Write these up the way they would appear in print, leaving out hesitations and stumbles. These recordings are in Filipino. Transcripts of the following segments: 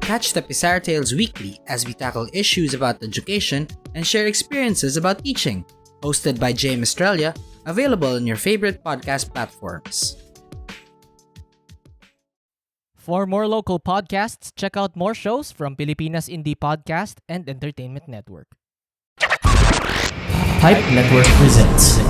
Catch the Pisar Tales weekly as we tackle issues about education and share experiences about teaching. Hosted by James Australia, available on your favorite podcast platforms. For more local podcasts, check out more shows from Pilipinas Indie Podcast and Entertainment Network. Hype Network presents.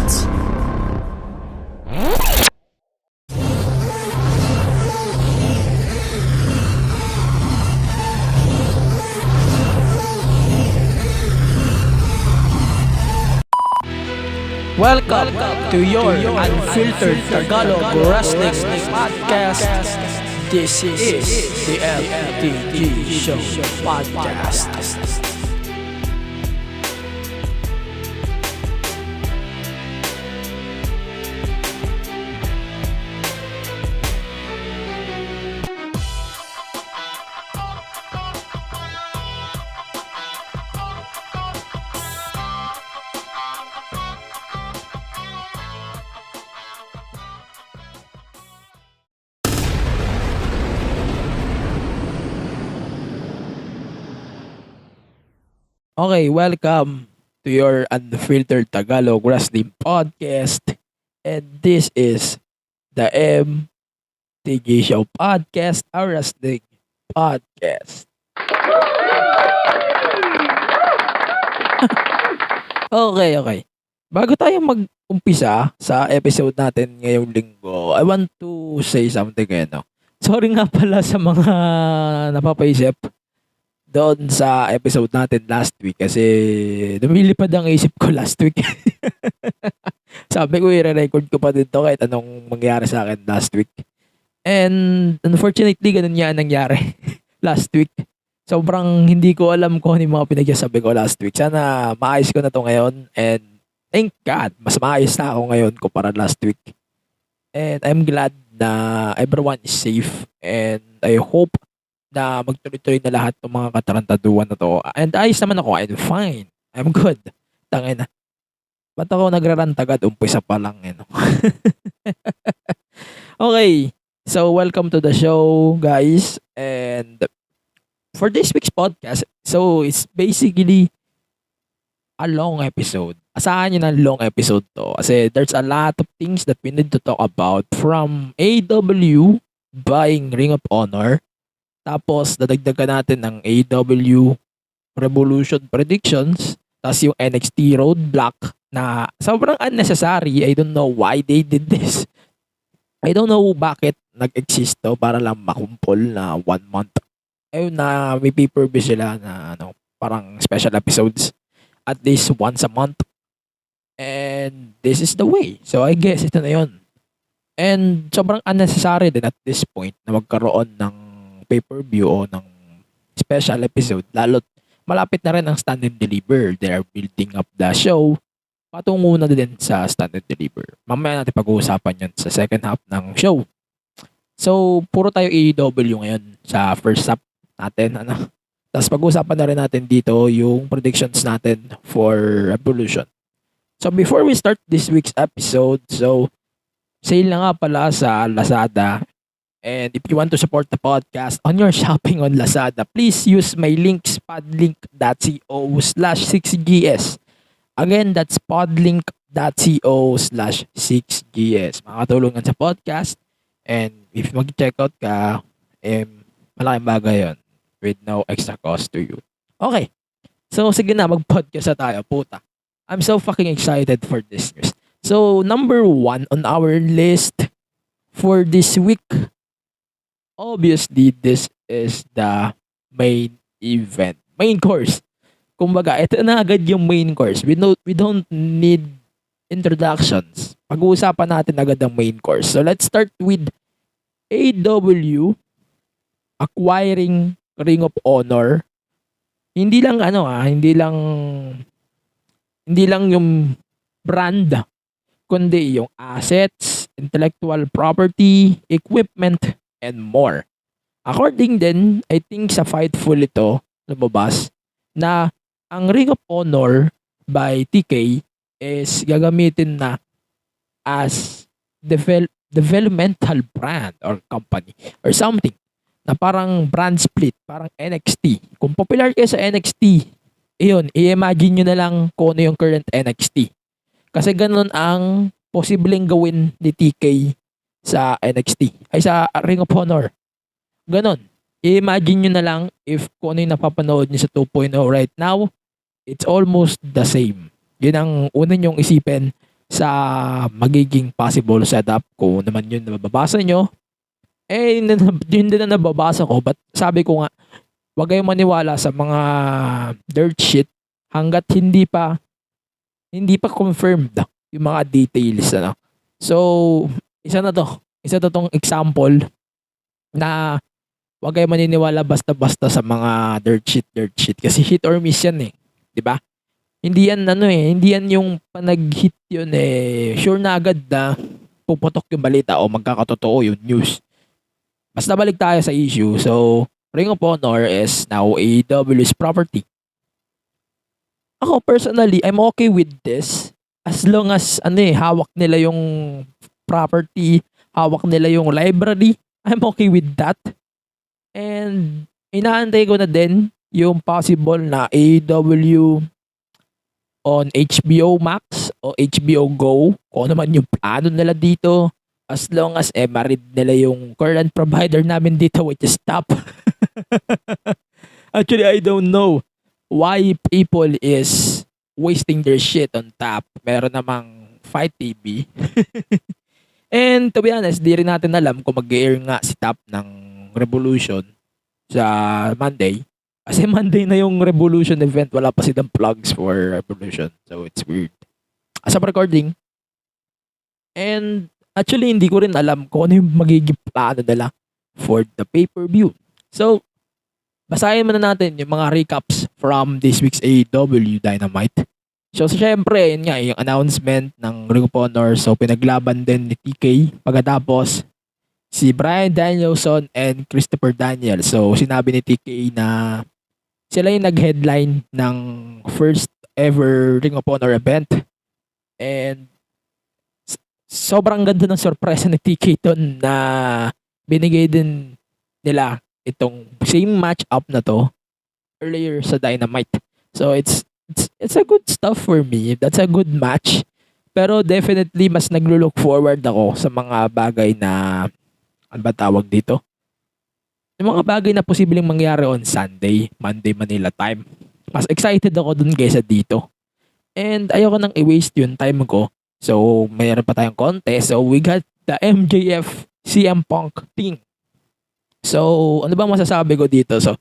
Welcome to your unfiltered Tagalog Wrestling Podcast. This is the THEMTG Show Podcast. Okay, welcome to your unfiltered Tagalog Wrestling Podcast. And this is the MTG Show Podcast, our wrestling podcast. Okay. Bago tayo mag-umpisa sa episode natin ngayong linggo, I want to say something Sorry nga pala sa mga napapaisip doon sa episode natin last week kasi lumilipad ang isip ko last week. Sabi ko i-record ko pa din to kahit anong mangyari sa akin last week. And unfortunately, ganun nga nangyari last week. Sobrang hindi ko alam kung ano yung mga pinagsasabi ko last week. Sana maayos ko na to ngayon and thank God, mas maayos na ako ngayon kumpara last week. And I'm glad na everyone is safe and I hope na magtuloy-tuloy na lahat ng mga katarantaduan na to. And ayos naman ako. I'm fine. I'm good. Tangina. Ba't ako nagrarantagad? Umpisa pa lang. Okay. So, welcome to the show, guys. And for this week's podcast, so it's basically a long episode. Asahan nyo ng long episode to. Kasi there's a lot of things that we need to talk about from AEW buying Ring of Honor. Tapos, dadagdagan natin ng AEW Revolution predictions. Tapos yung NXT Roadblock na sobrang unnecessary. I don't know why they did this. I don't know bakit nag-exist to para lang makumpol na 1 month. Ayun na may pay-per-view sila na parang special episodes. At least once a month. And this is the way. So I guess ito na yun. And sobrang unnecessary din at this point na magkaroon ng pay-per-view o ng special episode. Lalo't malapit na rin ang stand and deliver. They are building up the show. Patungo na din sa stand and deliver. Mamaya natin pag-uusapan yan sa second half ng show. So, puro tayo AEW ngayon sa first half natin. Tapos pag-uusapan na rin natin dito yung predictions natin for Revolution. So, before we start this week's episode, so, sale na nga pala sa Lazada. And if you want to support the podcast on your shopping on Lazada, please use my links podlink.co/6gs. Again, that's podlink.co/6gs. Makakatulong yan sa podcast. And if mag-checkout ka, malaking bagay yun with no extra cost to you. Okay. So, sige na, mag-podcast na tayo, puta. I'm so fucking excited for this news. So, number 1 on our list for this week, obviously, this is the main event. Main course. Kumbaga, ito na agad yung main course. We don't need introductions. Pag-uusapan natin agad ang main course. So, let's start with AEW acquiring Ring of Honor. Hindi lang hindi lang yung brand, kundi yung assets, intellectual property, equipment, and more. According din, I think sa Fightful ito, lumabas, na ang Ring of Honor by TK is gagamitin na as developmental brand or company or something na parang brand split, parang NXT. Kung popular kayo sa NXT, iyon, i-imagine nyo na lang kung ano yung current NXT. Kasi ganun ang posibleng gawin ni TK sa NXT, ay sa Ring of Honor. Ganun. I-imagine nyo na lang if kung ano yung napapanood nyo sa 2.0 right now, it's almost the same. Yun ang una nyong isipin sa magiging possible setup. Kung naman yun na mababasa nyo, yun din na nababasa ko. But sabi ko nga, wag kayong maniwala sa mga dirt shit hanggat hindi pa confirmed yung mga details. Ano. So, isa tong example na wag kayong maniniwala basta-basta sa mga dirt shit. Kasi hit or miss yan eh. 'Di ba? Hindi yan yung panag-hit yun sure na agad na puputok yung balita o magkakatotoo yung news. Basta balik tayo sa issue. So, Ring of Honor is now AEW's property. Ako personally, I'm okay with this as long as hawak nila yung property, hawak nila yung library. I'm okay with that. And inaantay ko na din yung possible na AEW on HBO Max o HBO Go, kung naman yung plano nila dito, as long as ma-read nila yung current provider namin dito, which is Top. Actually, I don't know why people is wasting their shit on Top. Meron namang Fight TV. And to be honest, di rin natin alam kung mag-air nga si Top ng Revolution sa Monday. Kasi Monday na yung Revolution event, wala pa silang plugs for Revolution. So, it's weird. As of recording. And actually, hindi ko rin alam kung ano yung magiging plano nila for the pay-per-view. So, basahin muna natin yung mga recaps from this week's AEW Dynamite. So, syempre, yun nga, yung announcement ng Ring of Honor. So, pinaglaban din ni TK. Pagkatapos, si Bryan Danielson and Christopher Daniels. So, sinabi ni TK na sila yung nag-headline ng first ever Ring of Honor event. And sobrang ganda ng sorpresa ni TK doon na binigay din nila itong same match-up na to earlier sa Dynamite. So, it's a good stuff for me. That's a good match. Pero definitely, mas naglo-look forward ako sa mga bagay na ano ba tawag dito? Yung mga bagay na posibleng mangyari on Sunday, Monday, Manila time. Mas excited ako dun kaysa dito. And ayoko nang i-waste yung time ko. So, mayroon pa tayong contest. So, we got the MJF CM Punk thing. So, ano ba masasabi ko dito? So,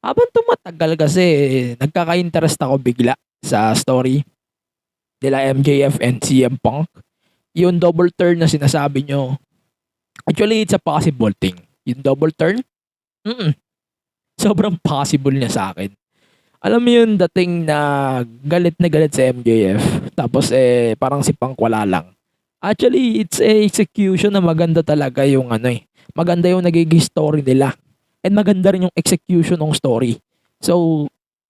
habang tumatagal kasi, nagkaka-interest ako bigla sa story nila MJF and CM Punk. Yung double turn na sinasabi nyo, actually, it's a possible thing. Yung double turn, sobrang possible niya sa akin. Alam mo yun, dating na galit sa MJF, tapos parang si Punk wala lang. Actually, it's a execution na maganda talaga yung maganda yung nagiging story nila. And maganda rin yung execution ng story. So,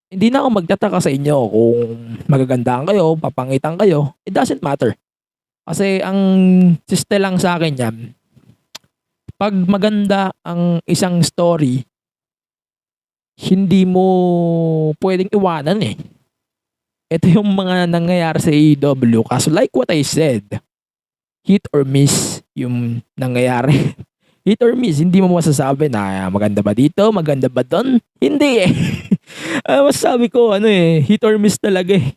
hindi na ako magtataka sa inyo kung magagandaan kayo, papangitan kayo. It doesn't matter. Kasi ang siste lang sa akin yan, pag maganda ang isang story, hindi mo pwedeng iwanan eh. Ito yung mga nangyayari sa AEW. Kaso like what I said, hit or miss yung nangyayari. Hit or miss, hindi mo masasabi na maganda ba dito, maganda ba doon? Hindi eh. Masasabi ko, hit or miss talaga eh.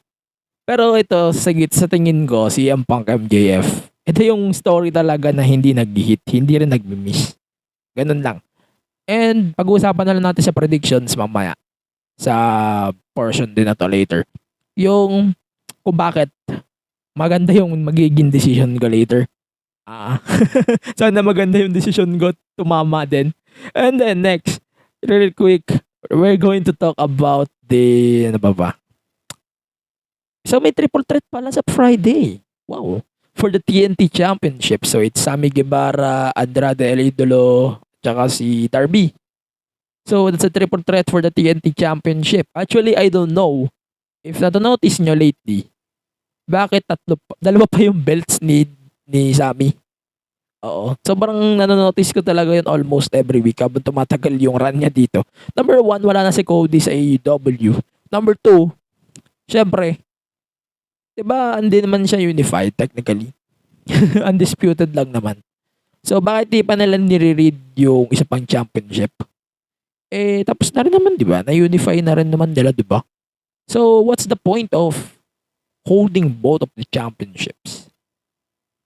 Pero ito, sa tingin ko, si Punk MJF, ito yung story talaga na hindi nag-hit, hindi rin nag-miss. Ganun lang. And pag-uusapan na lang natin sa predictions mamaya. Sa portion din na to later. Yung kung bakit maganda yung magiging decision ko later. Sana maganda yung decision ko, tumama din. And then next, really quick, we're going to talk about the, So may triple threat pala sa Friday. Wow. For the TNT Championship. So it's Sammy Guevara, Andrade El Idolo, tsaka si Darby. So that's a triple threat for the TNT Championship. Actually, I don't know if na-notice nyo lately, bakit dalawa pa yung belts ni Sammy. Oo. Sobrang nanonotice ko talaga yun almost every week habang tumatagal yung run niya dito. Number one, wala na si Cody sa AEW. Number two, syempre, di ba hindi naman siya unified technically. Undisputed lang naman. So bakit di pa nila nire-read yung isa pang championship? Eh, tapos na rin naman, di ba? Na-unify na rin naman nila, di ba? So, what's the point of holding both of the championships?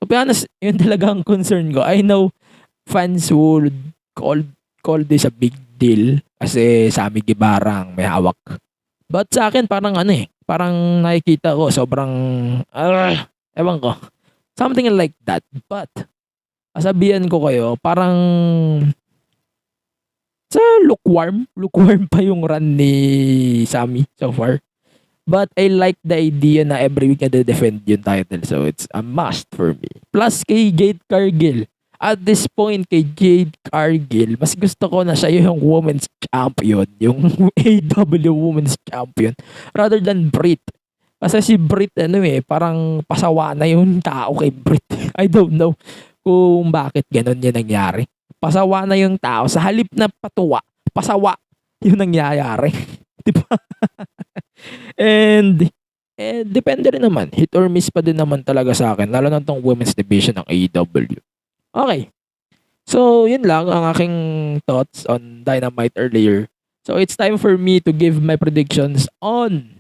To be honest, yun talaga ang concern ko. I know fans would call this a big deal kasi Sammy Guevara ang may hawak. But sa akin, parang parang nakikita ko, sobrang, ewan ko, something like that. But, kasabihan ko kayo, parang, sa lukewarm pa yung run ni Sammy so far. But I like the idea na every week na defend yung title. So it's a must for me. Plus kay Jade Cargill. At this point kay Jade Cargill, mas gusto ko na siya yung women's champion. Yung AEW women's champion. Rather than Britt. Kasi si Britt parang pasawa na yung tao kay Britt. I don't know kung bakit ganun yung nangyari. Pasawa na yung tao. Sa halip na patuwa, pasawa yung nangyayari. Diba? And depende rin naman. Hit or miss pa din naman talaga sa akin. Lalo na itong women's division ng AEW. Okay. So, yun lang ang aking thoughts on Dynamite earlier. So, it's time for me to give my predictions on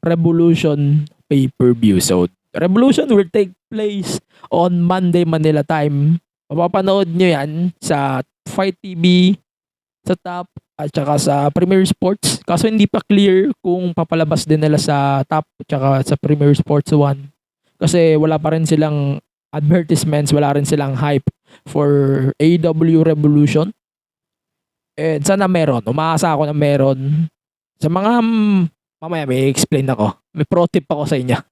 Revolution pay-per-view. So, Revolution will take place on Monday, Manila time. Mapapanood nyo yan sa Fight TV, sa Top, at saka sa Premier Sports. Kaso hindi pa clear kung papalabas din nila sa Top at saka sa Premier Sports 1. Kasi wala pa rin silang advertisements, wala rin silang hype for AEW Revolution. And sana meron. Umaasa ako na meron. Sa mga mamaya may explain ako. May pro tip ako sa inyo.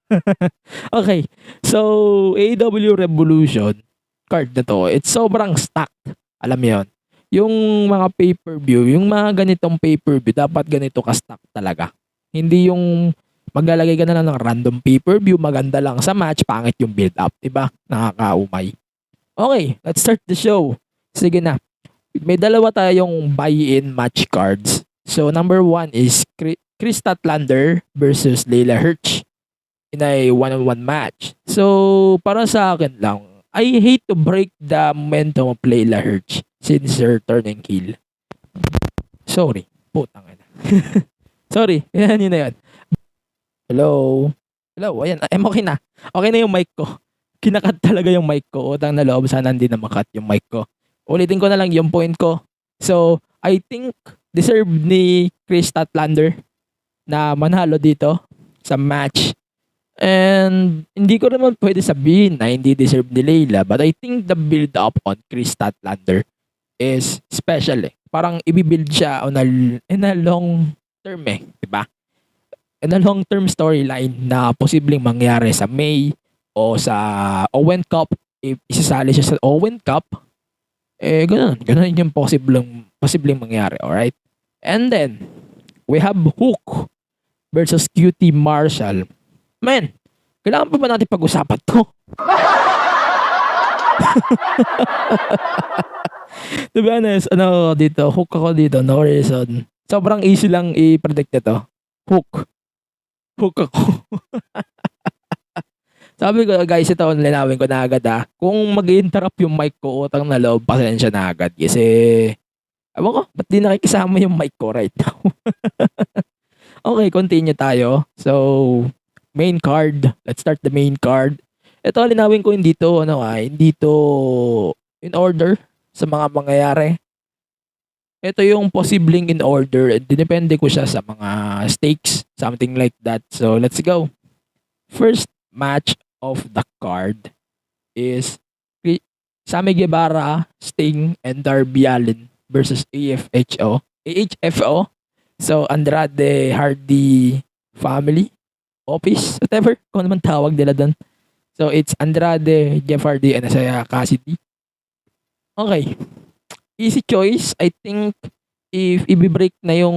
Okay. So, AEW Revolution card na to, it's sobrang stacked. Alam mo yun. Yung mga pay-per-view, yung mga ganitong pay-per-view, dapat ganito ka-stack talaga. Hindi yung maglalagay ka na lang ng random pay-per-view, maganda lang sa match, pangit yung build-up. Diba? Nakakaumay. Okay, let's start the show. Sige na. May dalawa tayong buy-in match cards. So, number one is Chris Statlander versus Layla Hirsch in a one-on-one match. So, para sa akin lang, I hate to break the momentum of Layla Hirsch since her turning heel. Sorry. Putang ina. Sorry. Yan, yun na yun. Hello? Hello? Ayan. Okay na. Okay na yung mic ko. Kinakat talaga yung mic ko. Utang na loob. Sana hindi na makat yung mic ko. Ulitin ko na lang yung point ko. So, I think deserve ni Chris Statlander na manalo dito sa match. And hindi ko naman pwede sabihin na hindi deserve ni Layla, but I think the build up on Chris Statlander is special eh. Parang ibibuild siya on in a long term diba? In a long term storyline na posibleng mangyari sa May o sa Owen Cup. If isasali siya sa Owen Cup, ganun yung posibleng mangyari, alright? And then we have Hook versus QT Marshall. Man, kailangan pa ba natin pag-usapan to? To be honest, hook ako dito, no reason. Sobrang easy lang i-predict ito. Hook ako. Sabi ko, guys, ito, linawin ko na agad Kung mag-interrupt yung mic ko, utang na loob, pasensya na agad. Kasi, ewan ko, ba't di nakikisama yung mic ko right now? Okay, continue tayo. So, main card. Let's start the main card. Ito, linawin ko hindi to in order sa mga mangyayari. Ito yung posibleng in order. Depende ko siya sa mga stakes. Something like that. So, let's go. First match of the card is Sammy Guevara, Sting, and Darby Allin versus AHFO. So, Andrade Hardy family. Office, whatever, kung naman tawag nila doon. So, it's Andrade, Jeff Hardy, and Isaiah Cassidy. Okay. Easy choice. I think if i-break na yung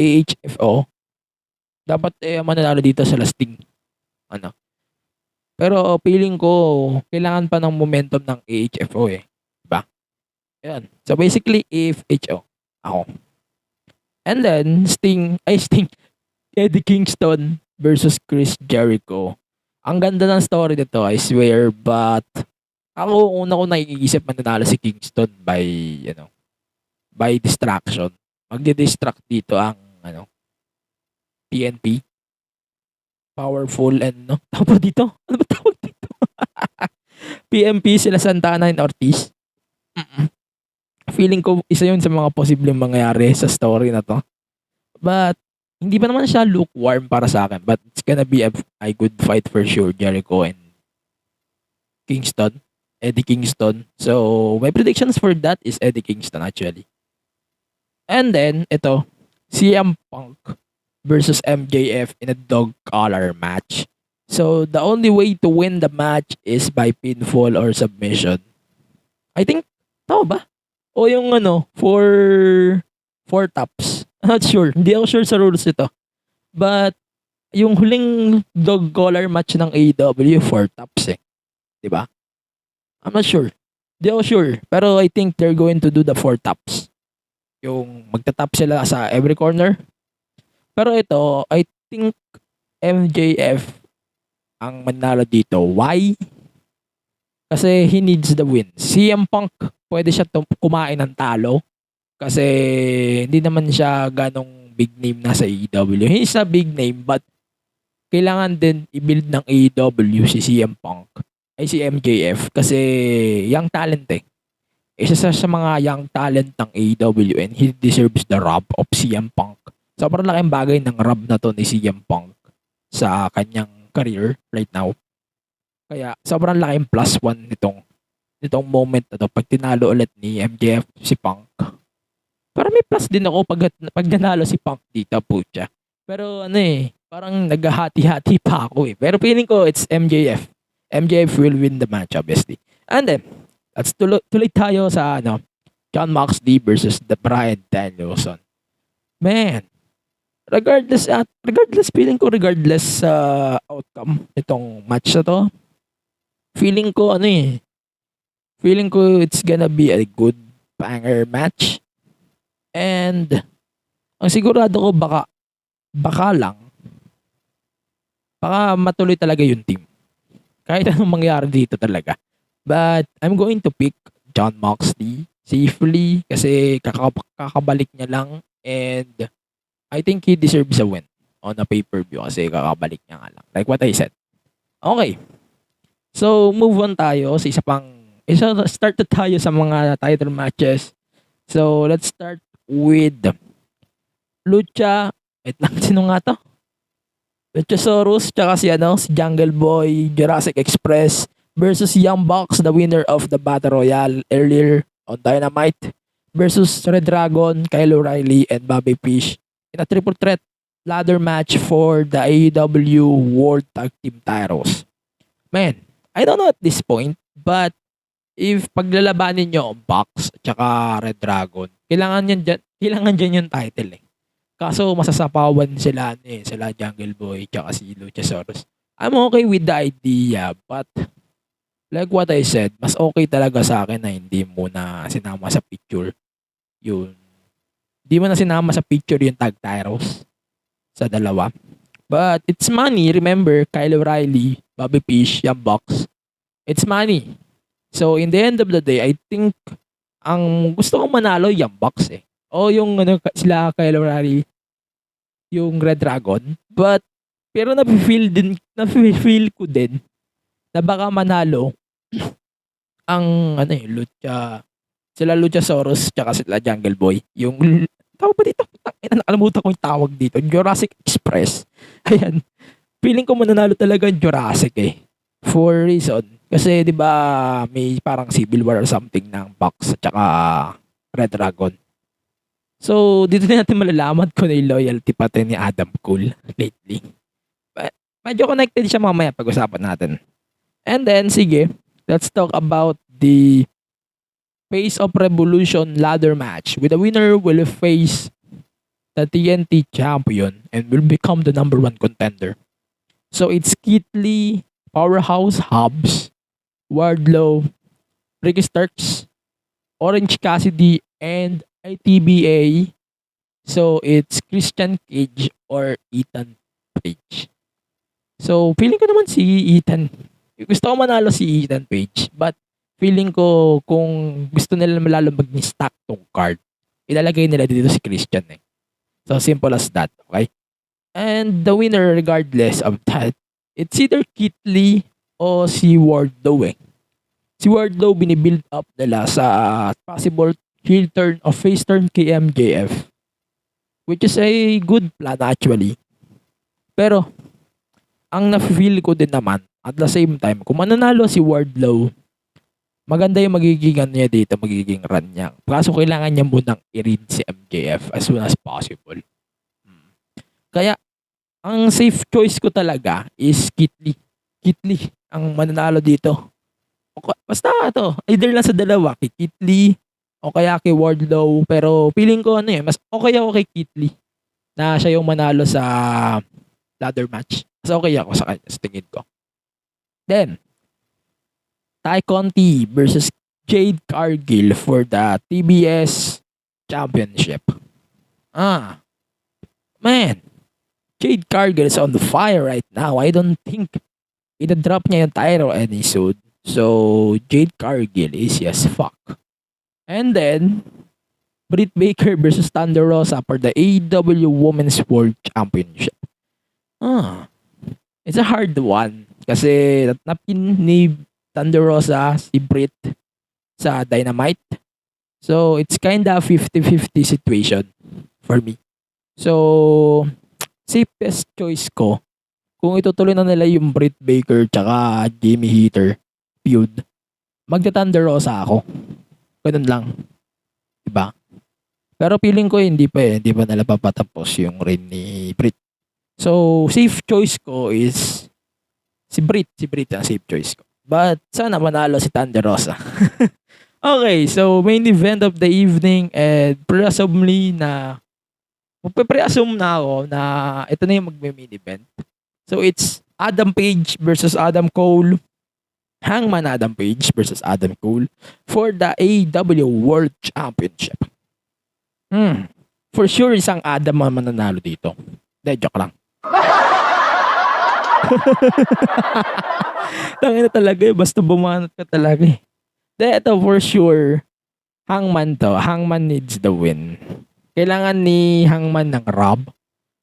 AHFO, dapat mananalo dito sa Sting. Pero feeling ko, kailangan pa ng momentum ng AHFO eh. Diba? Yan. So basically, AFHO. Ako. And then, Sting, Eddie Kingston versus Chris Jericho. Ang ganda ng story nito, I swear, but ako, una ko naiisip mananalo si Kingston by distraction. Magdi-distract dito ang, PNP. Powerful and, tawag dito? Ano ba tawag dito? PMP, sila Santana and Ortiz. Feeling ko, isa yun sa mga posibleng mangyari sa story na to. But, hindi pa naman siya lukewarm para sa akin. But, it's gonna be a good fight for sure. Jericho and Eddie Kingston. So, my predictions for that is Eddie Kingston actually. And then, ito, CM Punk versus MJF in a dog collar match. So, the only way to win the match is by pinfall or submission. I think, tama ba? O yung four taps. I'm not sure. Hindi ako sure sa rules ito. But, yung huling dog collar match ng AEW, 4 taps eh. Diba? I'm not sure. Hindi ako sure. Pero I think they're going to do the 4 taps. Yung magtatap sila sa every corner. Pero ito, I think MJF ang manalo dito. Why? Kasi he needs the win. CM Punk, pwede siya kumain ng talo. Kasi hindi naman siya ganong big name na sa AEW. He's a big name but kailangan din i-build ng AEW si CM Punk. Ay si MJF kasi young talent eh. Isa sa mga young talent ng AEW and he deserves the rub of CM Punk. Sobrang laking bagay ng rub na to ni CM Punk sa kanyang career right now. Kaya sobrang laking plus 1 nitong moment na to pag tinalo ulit ni MJF si Punk. Pero may plus din ako pag nanalo si Punk dito, pucha. Pero parang naghahati-hati pa ako eh. Pero feeling ko it's MJF. MJF will win the match obviously. And then, let's tuloy tayo sa Jon Moxley versus the Bryan Danielson. Man, regardless sa outcome itong match na to, feeling ko it's gonna be a good banger match. And ang sigurado ko baka matuloy talaga yung team. Kahit anong mangyari dito talaga. But I'm going to pick Jon Moxley safely kasi kakabalik niya lang and I think he deserves a win on a pay-per-view kasi kakabalik niya nga lang. Like what I said. Okay. So, move on tayo sa start na tayo sa mga title matches. So, let's start with Lucha. Wait lang, sino nga to? Luchasaurus, tsaka si Jungle Boy, Jurassic Express versus Young Bucks, the winner of the Battle Royale earlier on Dynamite versus Red Dragon, Kyle O'Reilly, and Bobby Fish in a triple threat ladder match for the AEW World Tag Team titles. Man, I don't know at this point, but if paglalabanin nyo ang Bucks tsaka Red Dragon, kailangan dyan yung title eh. Kaso masasapawan sila Jungle Boy tsaka si Luchasaurus. I'm okay with the idea, but like what I said, mas okay talaga sa akin na hindi mo na sinama sa picture yung tag titles sa dalawa. But it's money. Remember, Kyle O'Reilly, Bobby Fish, Young Bucks. It's money. So in the end of the day, I think ang gusto kong manalo Young Bucks eh. O yung sila Kyle O'Reilly, yung Red Dragon. Pero na-feel ko din na baka manalo ang sila Luchasaurus tsaka sila Jungle Boy. Yung tawag ba dito? Nakalimutan ko yung tawag dito. Jurassic Express. Ayan. Feeling ko mananalo talaga yung Jurassic eh. For reason. Kasi 'di ba may parang civil war or something ng Bucks at tsaka Red Dragon. So, dito din natin malalaman kung yung loyalty pati ni Adam Cole lately. But, medyo connected siya mamaya pag-usapan natin. And then, sige, let's talk about the Face of Revolution ladder match. With the winner will face the TNT champion and will become the #1 contender. So, it's Keith Lee, Powerhouse Hobbs, Wardlow, Ricky Starks, Orange Cassidy, and ITBA. So, it's Christian Cage or Ethan Page. So, feeling ko naman si Ethan. Gusto ko manalo si Ethan Page. But, feeling ko kung gusto nila lalo mag-stack tong card, ilalagay nila dito si Christian eh. So, simple as that. Okay? And the winner, regardless of that, it's either Keith Lee o si Wardlow eh. Si Wardlow binibuild up nila sa possible heel turn o face turn kay MJF. Which is a good plan actually. Pero, ang na-feel ko din naman, at the same time, kung mananalo si Wardlow, maganda yung magiging ano niya dito, magiging run niya. Kaso kailangan niya munang i-read si MJF as soon as possible. Kaya, ang safe choice ko talaga is Keith Lee. Keith Lee ang mananalo dito. Basta ito, either lang sa dalawa, kay Keith Lee o kaya kay Wardlow. Pero feeling ko ano mas okay ako kay Keith Lee na siya yung manalo sa ladder match. Mas okay ako sa kanya, sa tingin ko. Then, Ty Conti versus Jade Cargill for the TBS Championship. Man, Jade Cargill is on the fire right now. I don't think ina-drop niya yung title any soon. So, Jade Cargill is yes fuck. And then, Britt Baker versus Thunder Rosa for the AEW Women's World Championship. It's a hard one. Kasi napin ni Thunder Rosa si Britt sa Dynamite. So, it's kinda 50-50 situation for me. So, safest choice ko, kung itutuloy na nila yung Britt Baker tsaka Jamie Heater feud, magta-Thunder Rosa ako. Ganun lang. Diba? Pero feeling ko hindi pa eh. Hindi pa nila papatapos yung reign ni Britt. So, safe choice ko is si Britt. Si Britt ang safe choice ko. But, sana manalo si Thunder Rosa. Okay, so main event of the evening and presumably na magpe-presume na ako na ito na yung magme-main event. So, it's Adam Page versus Adam Cole. Hangman Adam Page versus Adam Cole for the AEW World Championship. For sure, isang Adam ang mananalo dito. Hindi, joke lang. Tangina talaga eh. Basta bumanat ka talaga eh. Ito for sure, Hangman to. Hangman needs the win. Kailangan ni Hangman ng rub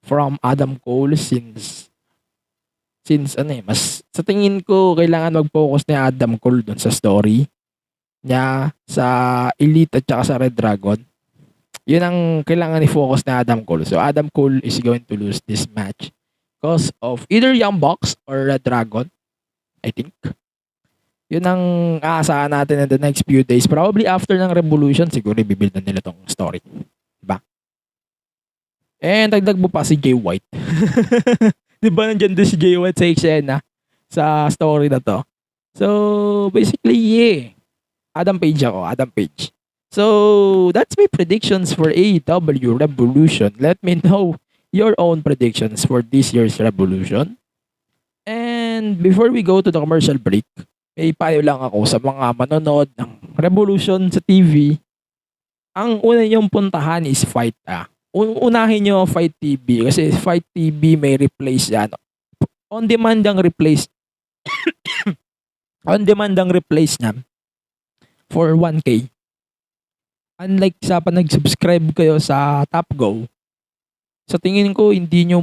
from Adam Cole since mas sa tingin ko kailangan mag-focus ni Adam Cole dun sa story niya sa Elite at saka sa Red Dragon. Yun ang kailangan i-focus ni Adam Cole. So Adam Cole is going to lose this match because of either Young Bucks or Red Dragon, I think. Yun ang aasahan natin in the next few days. Probably after ng Revolution, siguro i-build na nila tong story. Diba? And dagdag mo pa si Jay White. Diba nandiyan din si Jay White sa eksena sa story na to. So, basically, yeah. Adam Page ako. Adam Page. So, that's my predictions for AEW Revolution. Let me know your own predictions for this year's Revolution. And before we go to the commercial break, may payo lang ako sa mga manonood ng Revolution sa TV. Ang una niyong puntahan is Fight. Unahin niyo Fight TV kasi Fight TV may replace yan. On demand ang replace. On demand ang replace niya for 1K. Unlike sa nag-subscribe kayo sa Top Go, sa tingin ko hindi nyo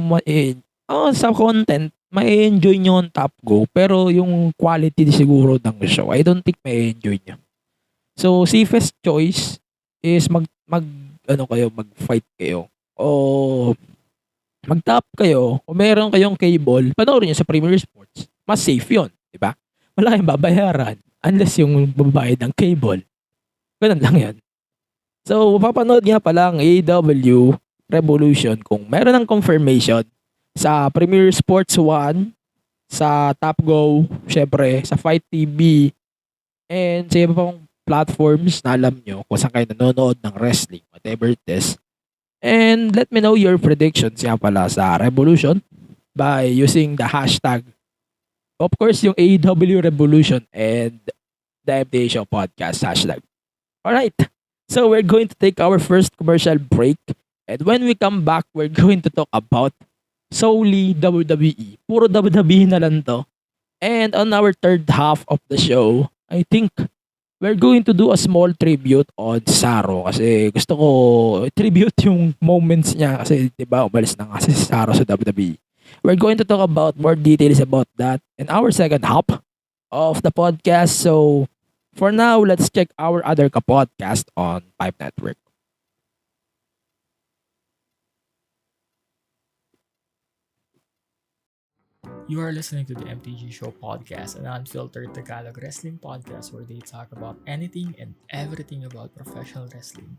sa content ma-enjoy nyo ang Top Go, pero yung quality siguro ng show, I don't think ma-enjoy nyo. So, safest choice is mag-fight kayo. O mag-top kayo. O meron kayong cable, panoorin nyo sa Premier Sports. Mas safe yun, di ba? Wala kayong babayaran unless yung babayad ng cable. Ganun lang yan. So, papanood nga pala ang AEW Revolution kung meron ng confirmation sa Premier Sports 1, sa Top Go, syempre, sa Fight TV, and sa iba pang platforms na alam nyo kung saan kayo nanonood ng wrestling, whatever it is. And let me know your predictions nga pala sa Revolution by using the hashtag Of course, yung AEW Revolution and the MTA Show Podcast hashtag. Alright, so we're going to take our first commercial break. And when we come back, we're going to talk about solely WWE. Puro WWE na lang to. And on our third half of the show, I think we're going to do a small tribute on Cesaro kasi gusto ko tribute yung moments niya kasi 'di ba umalis na nga si Cesaro sa WWE. We're going to talk about more details about that in our second half of the podcast. So for now, let's check our other podcast on Pipe Network. You are listening to the MTG Show Podcast, an unfiltered Tagalog wrestling podcast where they talk about anything and everything about professional wrestling.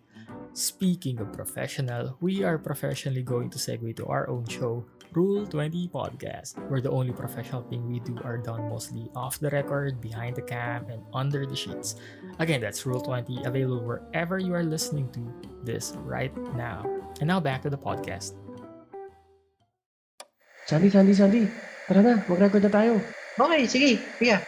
Speaking of professional, we are professionally going to segue to our own show, Rule 20 Podcast, where the only professional thing we do are done mostly off the record, behind the cam, and under the sheets. Again, that's Rule 20, available wherever you are listening to this right now. And now back to the podcast. Sandy. Tara na, mag-record na tayo. Okay, sige. Kuya.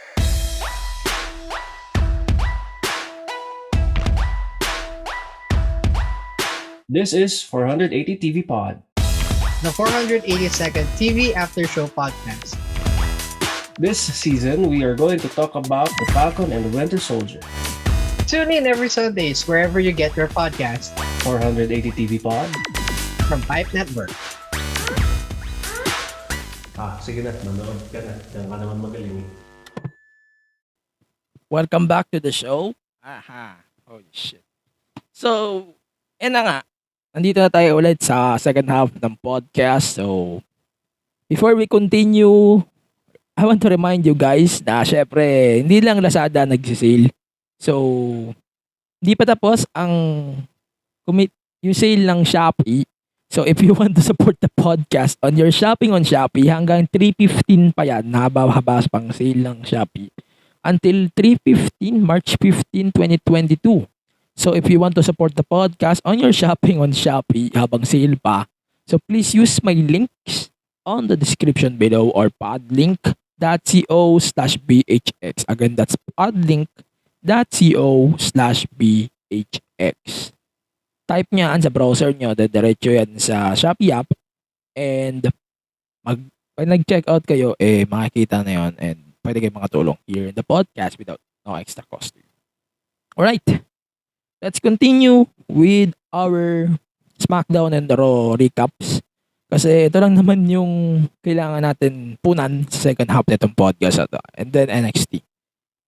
This is 480 TV Pod. The 482nd TV After Show Podcast. This season, we are going to talk about the Falcon and the Winter Soldier. Tune in every Sundays wherever you get your podcast 480 TV Pod. from Pipe Network. Sige na, manood ka na. Diyan ka naman magaling. Welcome back to the show. Aha. Holy shit. So, na nga. Nandito na tayo ulit sa second half ng podcast. So, before we continue, I want to remind you guys na syempre, hindi lang Lazada nagsisale. So, hindi pa tapos ang yung sale ng Shopee. So, if you want to support the podcast on your shopping on Shopee, hanggang 3:15 pa yan, nahaba-haba pang sale ng Shopee. Until 3:15, March 15, 2022. So, if you want to support the podcast on your shopping on Shopee habang sale pa, so please use my links on the description below or podlink.co/bhx. Again, that's podlink.co/bhx. Type niyan sa browser nyo, diretso yan sa Shopee app, and pag nag-checkout kayo, makikita na yon and pwede kayo makatulong here in the podcast without no extra cost. Alright, let's continue with our SmackDown and Raw recaps. Kasi ito lang naman yung kailangan natin punan sa second half nitong podcast ito. And then NXT.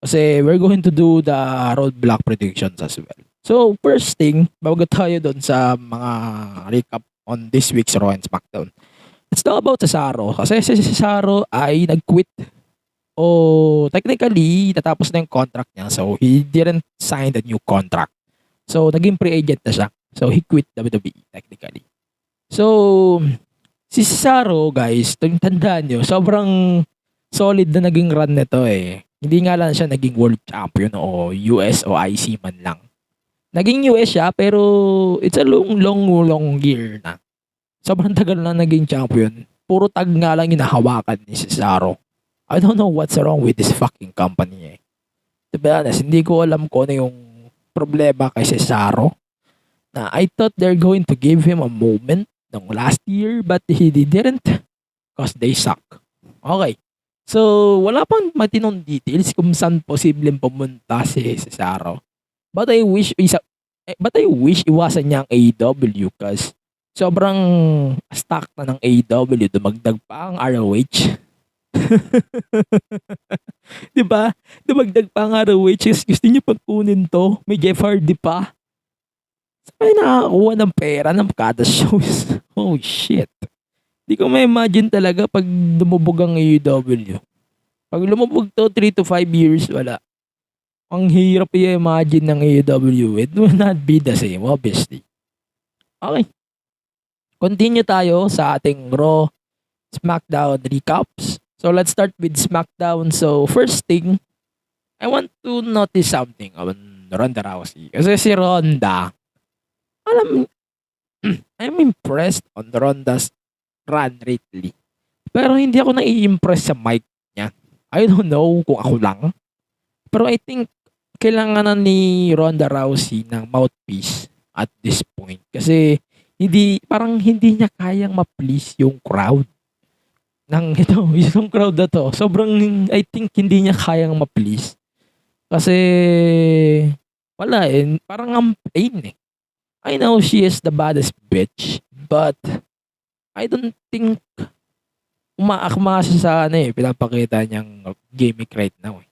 Kasi we're going to do the roadblock predictions as well. So, first thing, bago tayo doon sa mga recap on this week's Raw and SmackDown. Let's talk about Cesaro. Kasi si Cesaro ay nag-quit. O technically, natapos na yung contract niya. So, he didn't sign the new contract. So, naging free agent na siya. So, he quit WWE technically. So, si Cesaro, guys, tandaan nyo, sobrang solid na naging run nito eh. Hindi nga lang siya naging world champion o US o IC man lang. Naging US siya pero it's a long year na. Sobrang tagal na naging champion. Puro tag nga lang hinahawakan ni Cesaro. I don't know what's wrong with this fucking company eh. To be honest, hindi ko alam kung ano yung problema kay Cesaro. Na I thought they're going to give him a moment ng last year but he didn't because they suck. Okay. So, wala pang matinong details kung saan posibleng pumunta si Cesaro. But I wish iwasan niya ang AEW kasi sobrang stock na ng AEW, dumagdag pa ang ROH. Diba? Dumagdag pa ang ROH kasi gusto niyo pagkunin to. May Jeff Hardy pa. Saan nakakakuha ng pera ng kada shows? Oh shit. Di ko ma-imagine talaga pag lumubog ang AEW. Pag lumubog to 3 to 5 years, wala. Ang hirap i-imagine ng AEW. It will not be the same, obviously. Okay. Continue tayo sa ating Raw SmackDown recaps. So, let's start with SmackDown. So, first thing, I want to notice something on Ronda Rousey. Kasi si Ronda, I'm impressed on Ronda's run lately. Pero hindi ako nai-impress sa mic niya. I don't know kung ako lang. Pero I think kailangan na ni Ronda Rousey ng mouthpiece at this point. Kasi hindi niya kayang ma-please yung crowd. Yung crowd na to. Sobrang, I think, hindi niya kayang ma-please. Kasi, wala eh. Parang ang plain eh. I know she is the baddest bitch, but I don't think umaakma siya sa pinapakita niyang gimmick right now eh.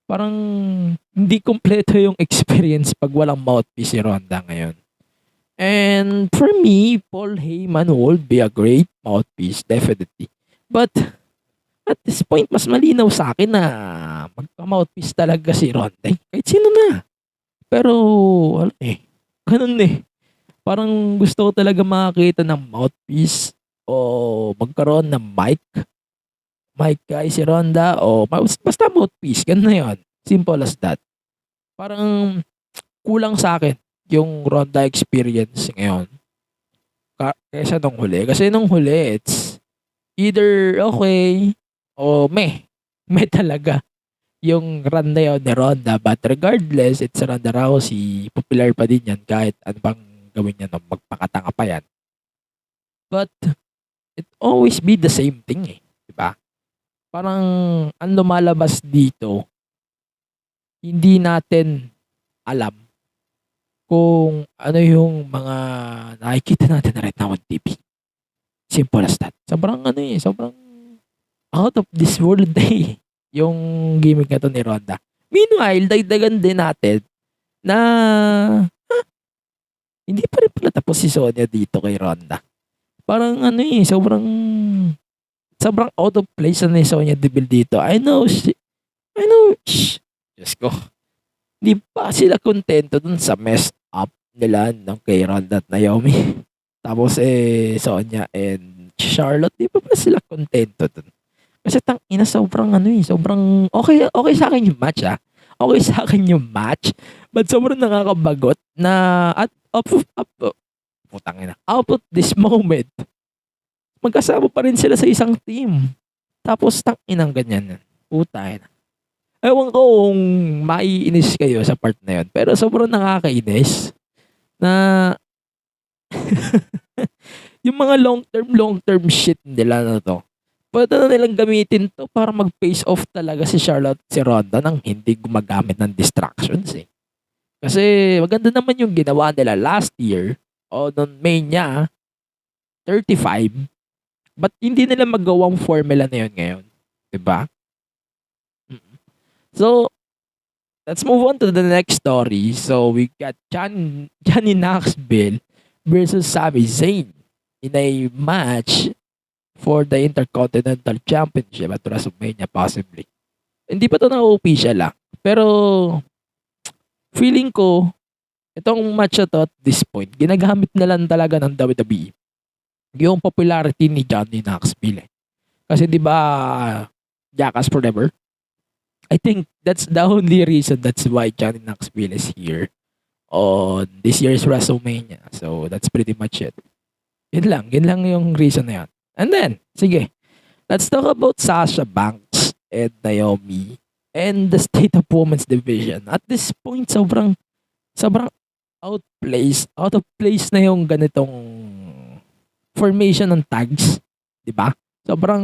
Parang hindi kompleto yung experience pag walang mouthpiece si Ronda ngayon. And for me, Paul Heyman would be a great mouthpiece, definitely. But at this point, mas malinaw sa akin na magpa-mouthpiece talaga si Ronda. Kahit sino na. Pero, ganun eh. Parang gusto ko talaga makakita ng mouthpiece o magkaroon ng mic kay si Ronda o basta mouthpiece. Ganun na yun. Simple as that. Parang kulang sa akin yung Ronda experience ngayon kaysa nung huli. Kasi nung huli, it's either okay o meh. Meh talaga yung run na yun ni Ronda. But regardless, it's Ronda Rousey. Popular pa din yan kahit ano bang gawin niya nung magpakatanga pa yan. But it always be the same thing eh. Diba? Parang ang lumalabas dito, hindi natin alam kung ano yung mga nakikita natin na right now on TV. Simple as that. Sobrang sobrang out of this world day yung gimmick na to ni Ronda. Meanwhile, dagdagan din natin na hindi pa rin pala tapos si Sonya dito kay Ronda. Parang sobrang out of place na ni Sonya Deville dito. I know, Diyos ko. Di pa sila kontento dun sa messed up nila ng kay Ronda at Naomi. Tapos Sonya and Charlotte, di pa sila kontento dun. Kasi sobrang okay sa akin yung match ah. Okay sa akin yung match. But sobrang nakakabagot na at out of this moment, magkasama pa rin sila sa isang team. Tapos ganyan. Putang ina. Ewan ko kung maiinis kayo sa part na yun. Pero sobrang nakakainis na yung mga long-term shit nila na to. Pwede na nilang gamitin to para mag-face off talaga si Charlotte at si Ronda nang hindi gumagamit ng distractions eh. Kasi maganda naman yung ginawa nila last year o noong Mania 35. But hindi nila magawang formula na yun ngayon. Diba? So, let's move on to the next story. So, we got Johnny Knoxville versus Sami Zayn in a match for the Intercontinental Championship at WrestleMania possibly. Hindi pa ito na-official lang. Pero, feeling ko, itong match na to at this point, ginagamit na lang talaga ng WWE yung popularity ni Johnny Knoxville. Kasi di ba Jackass Forever? I think that's the only reason that's why Johnny Knoxville is here on this year's WrestleMania. So that's pretty much it. Yun lang yung reason na yun. And then, sige, let's talk about Sasha Banks and Naomi and the State of Women's Division. At this point, sobrang out of place na yung ganitong formation ng tags, di ba? Sobrang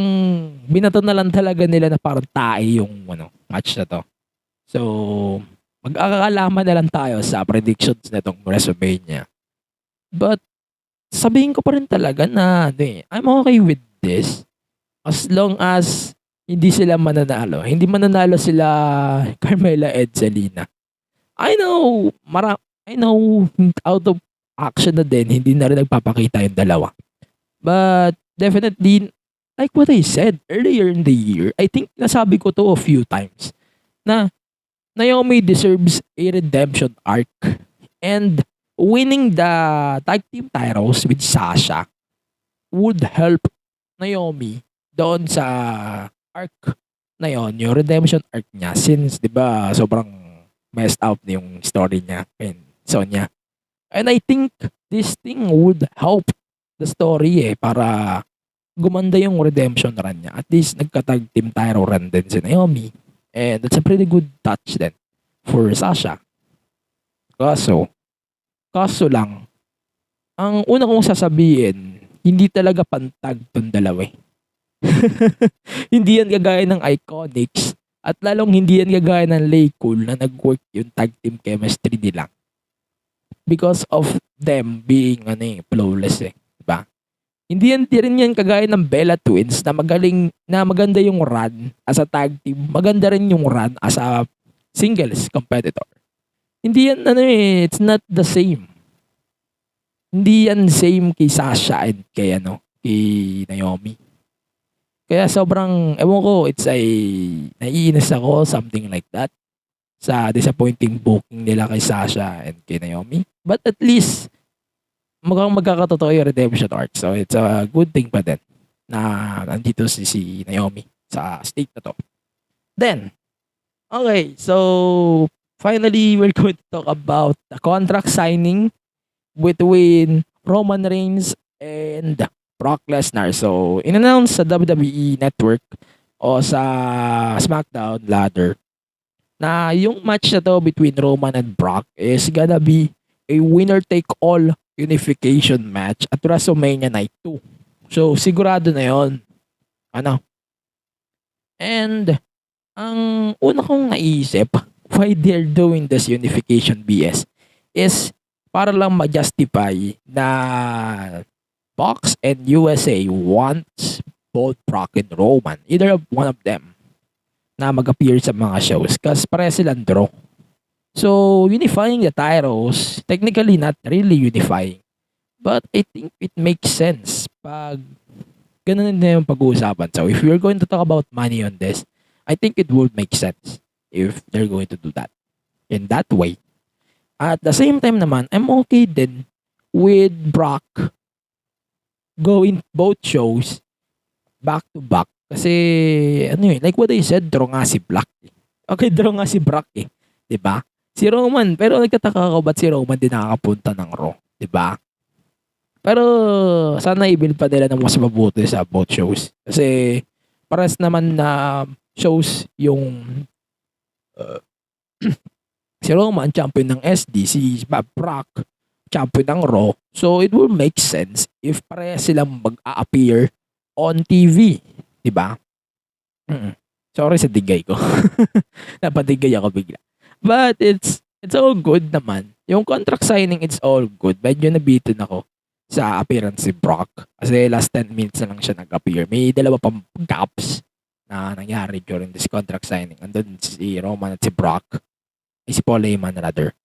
binato na lang talaga nila na parang tae yung match na to. So, mag-akakalaman na lang tayo sa predictions na itong WrestleMania. But, sabihin ko pa rin talaga na I'm okay with this as long as hindi sila mananalo. Hindi mananalo sila Carmella and Zelina. I know out of action na din, hindi na rin nagpapakita yung dalawa. But definitely, like what I said earlier in the year, I think nasabi ko to a few times na Naomi deserves a redemption arc and winning the tag team titles with Sasha would help Naomi doon sa arc na yon, yung redemption arc niya since 'di ba sobrang messed up na yung story niya and Sonya. And I think this thing would help the story para gumanda yung redemption run niya. At least nagka-tag team title run din si Naomi. And that's a pretty good touch din for Sasha. Kaso lang, ang una kong sasabihin, hindi talaga pantag tong dalawa. Hindi yan kagaya ng Iconics at lalong hindi yan kagaya ng Lay Cool na nag-work yung tag team chemistry nila. Because of them being flawless diba? Hindi rin yan kagaya ng Bella Twins na maganda yung run as a tag team, maganda rin yung run as a singles competitor. Hindi yan it's not the same. Hindi yan same kay Sasha and kay Naomi. Kaya sobrang, ewan ko, naiinis ako, something like that, sa disappointing booking nila kay Sasha and kay Naomi. But at least, mukhang magkakatotoo yung redemption arc. So, it's a good thing pa din na nandito si Naomi sa state na to. Then, okay, so, finally, we're going to talk about the contract signing between Roman Reigns and Brock Lesnar. So, in-announce sa WWE Network o sa SmackDown ladder na yung match na to between Roman and Brock is gonna be a winner-take-all unification match at WrestleMania Night 2. So, sigurado na yon. And, ang una kong naisip why they're doing this unification BS is para lang ma-justify na Fox and USA wants both Brock and Roman, either one of them, na mag-appear sa mga shows kasi pare silang draw. So, unifying the titles, technically not really unifying, but I think it makes sense pag ganun na yung pag-uusapan. So, if we're going to talk about money on this, I think it would make sense if they're going to do that in that way. At the same time naman, I'm okay din with Brock going both shows back to back. Kasi, like what I said, draw nga si Brock. Okay, draw nga si Brock Diba? Si Roman, pero nagtataka ako ba't si Roman din nakakapunta ng Raw. Diba? Pero, sana i-build pa nila ng mas mabuti sa both shows. Kasi, pares naman na shows yung si Roman, champion ng SD, si Brock, champion ng Raw. So, it will make sense if pareha silang mag-a-appear on TV. Diba? Sorry sa digay ko. Napadigay ako bigla. But, it's all good naman. Yung contract signing, it's all good. Medyo nabitin ako sa appearance si Brock. Kasi last 10 minutes na lang siya nag-appear. May dalawa pang gaps na nangyari during this contract signing. Andun si Roman at si Brock. Si Paul Heyman rather.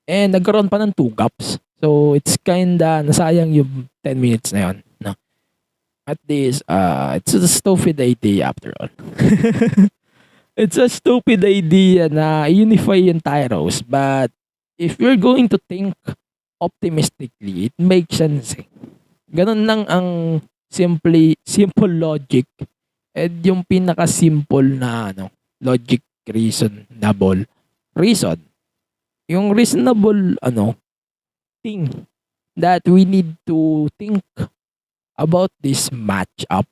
And nagkaroon pa ng 2 gaps. So, it's kinda nasayang yung 10 minutes na yun. No? At least, it's a stupid idea after all. It's a stupid idea na unify yung titles. But, if you're going to think optimistically, it makes sense Ganun lang ang simple logic. And yung pinaka-simple na logic reasonable reason. Yung reasonable thing that we need to think about this matchup